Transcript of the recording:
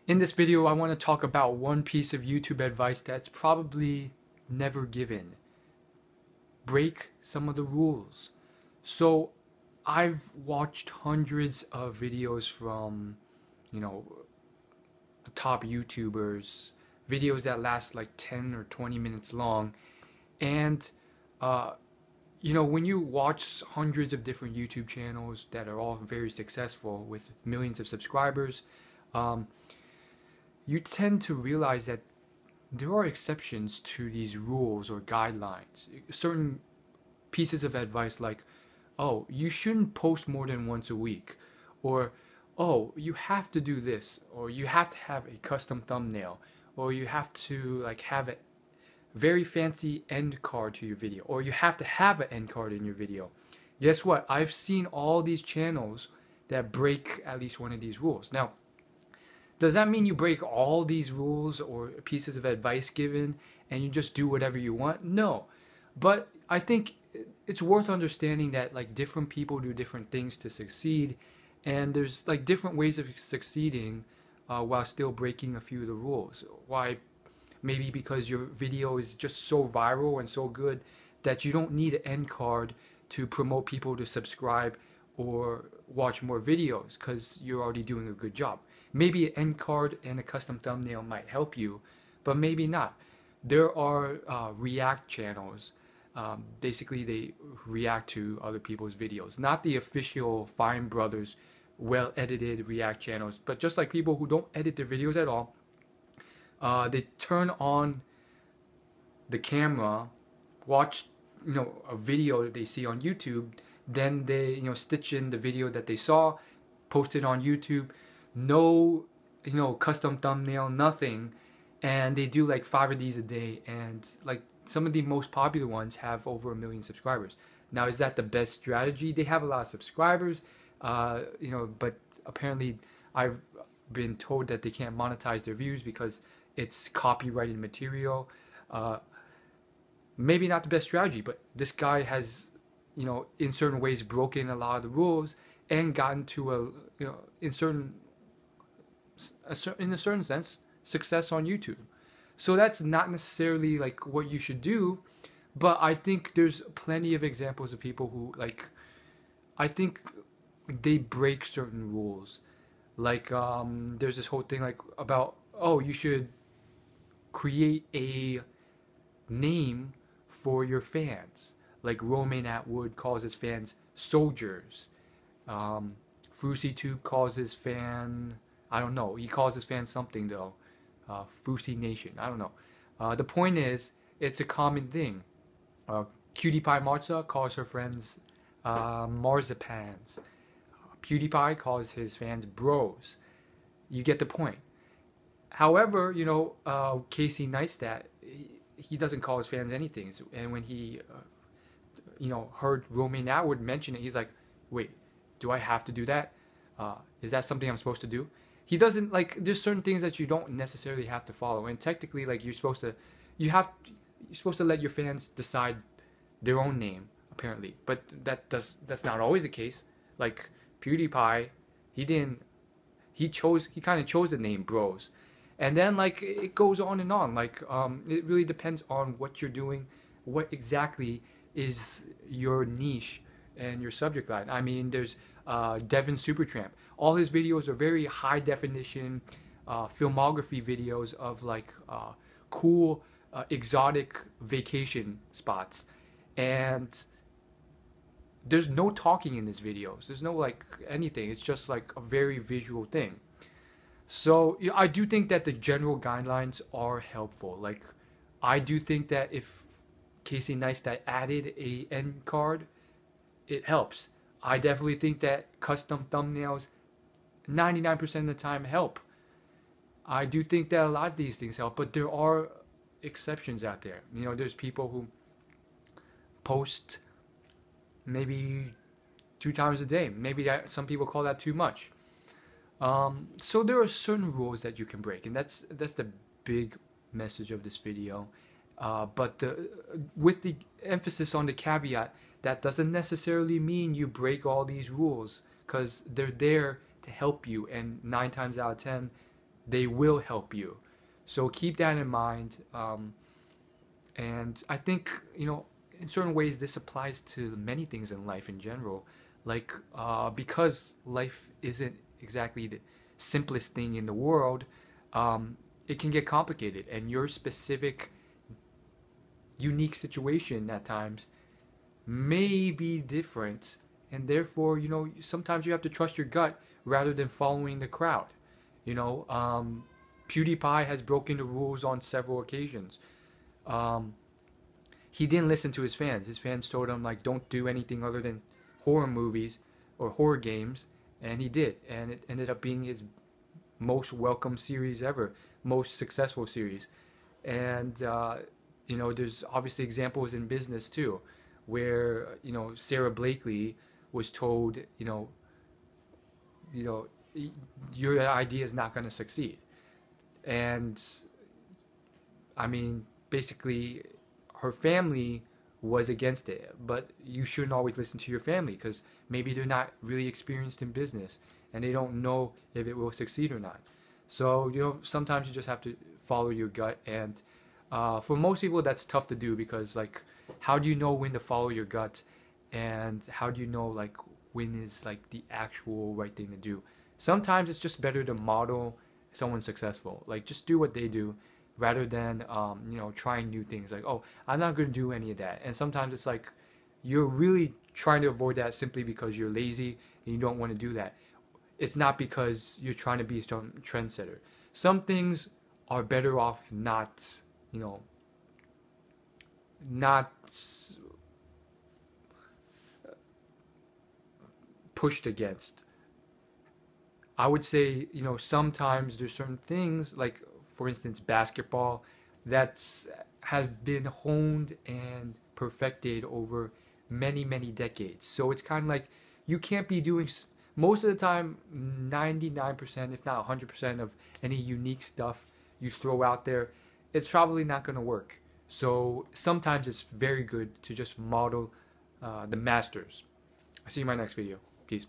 In this video, I want to talk about one piece of YouTube advice that's probably never given. Break some of the rules. So, I've watched hundreds of videos from, the top YouTubers, videos that last like 10 or 20 minutes long. And, when you watch hundreds of different YouTube channels that are all very successful with millions of subscribers, you tend to realize that there are exceptions to these rules or guidelines. Certain pieces of advice like, oh, you shouldn't post more than once a week, or oh, you have to do this, or you have to have a custom thumbnail, or you have to have a very fancy end card to your video, or you have to have an end card in your video. Guess what? I've seen all these channels that break at least one of these rules. Now, does that mean you break all these rules or pieces of advice given and you just do whatever you want? No. But I think it's worth understanding that different people do different things to succeed, and there's different ways of succeeding while still breaking a few of the rules. Why? Maybe because your video is just so viral and so good that you don't need an end card to promote people to subscribe or watch more videos because you're already doing a good job. Maybe an end card and a custom thumbnail might help you, but maybe not. There are react channels. Basically, they react to other people's videos. Not the official Fine Brothers well-edited react channels, but just like people who don't edit their videos at all. They turn on the camera, watch a video that they see on YouTube, then they stitch in the video that they saw, post it on YouTube. No custom thumbnail, nothing, and they do 5 of these a day, and some of the most popular ones have over 1 million subscribers. Now, is that the best strategy? They have a lot of subscribers, but apparently I've been told that they can't monetize their views because it's copyrighted material. Maybe not the best strategy, but this guy has in certain ways broken a lot of the rules and gotten to in a certain sense success on YouTube. So that's not necessarily what you should do, but I think there's plenty of examples of people who I think they break certain rules. There's this whole thing about, oh, you should create a name for your fans. Romain Atwood calls his fans soldiers. FouseyTube calls his fan, I don't know, he calls his fans something though. Fousey Nation, I don't know. The point is, it's a common thing. Cutie Pie Marza calls her friends marzipans. PewDiePie calls his fans bros. You get the point. However, Casey Neistat, he doesn't call his fans anything. And when he, heard Romain Atwood mention it, he's like, wait, do I have to do that? Is that something I'm supposed to do? He doesn't, there's certain things that you don't necessarily have to follow. And technically, you're supposed to let your fans decide their own name, apparently. But that's not always the case. PewDiePie, he kind of chose the name Bros. And then it goes on and on. It really depends on what you're doing, what exactly is your niche and your subject line. I mean, there's Devin Supertramp. All his videos are very high definition filmography videos of cool exotic vacation spots, and there's no talking in his videos. There's no anything. It's just a very visual thing. So I do think that the general guidelines are helpful. I do think that if Casey Neistat added a end card, it helps. I definitely think that custom thumbnails 99% of the time help. I do think that a lot of these things help, but there are exceptions out there. There's people who post maybe 2 times a day. Maybe some people call that too much. So there are certain rules that you can break, and that's the big message of this video. But with the emphasis on the caveat, that doesn't necessarily mean you break all these rules, because they're there to help you, and 9 times out of 10 they will help you. So keep that in mind. And I think, in certain ways, this applies to many things in life in general. Like, because life isn't exactly the simplest thing in the world, it can get complicated, and your specific, unique situation at times may be different, and therefore, sometimes you have to trust your gut rather than following the crowd. PewDiePie has broken the rules on several occasions. Um, he didn't listen to his fans. His fans told him, like, don't do anything other than horror movies or horror games, and he did, and it ended up being his most welcome series ever, most successful series. And there's obviously examples in business too, where Sarah Blakely was told, you know, your idea is not going to succeed. And I mean, basically, her family was against it. But you shouldn't always listen to your family, because maybe they're not really experienced in business and they don't know if it will succeed or not. So, sometimes you just have to follow your gut. And for most people, that's tough to do, because, like, how do you know when to follow your gut? And how do you know, like, when is, like, the actual right thing to do? Sometimes it's just better to model someone successful. Like, just do what they do rather than, trying new things. Like, oh, I'm not going to do any of that. And sometimes it's like you're really trying to avoid that simply because you're lazy and you don't want to do that. It's not because you're trying to be some trendsetter. Some things are better off not, not pushed against. I would say, sometimes there's certain things, like, for instance, basketball, that's has been honed and perfected over many, many decades. So it's kind of like you can't be doing, most of the time, 99%, if not 100% of any unique stuff you throw out there, it's probably not going to work. So sometimes it's very good to just model the masters. I'll see you in my next video. Peace.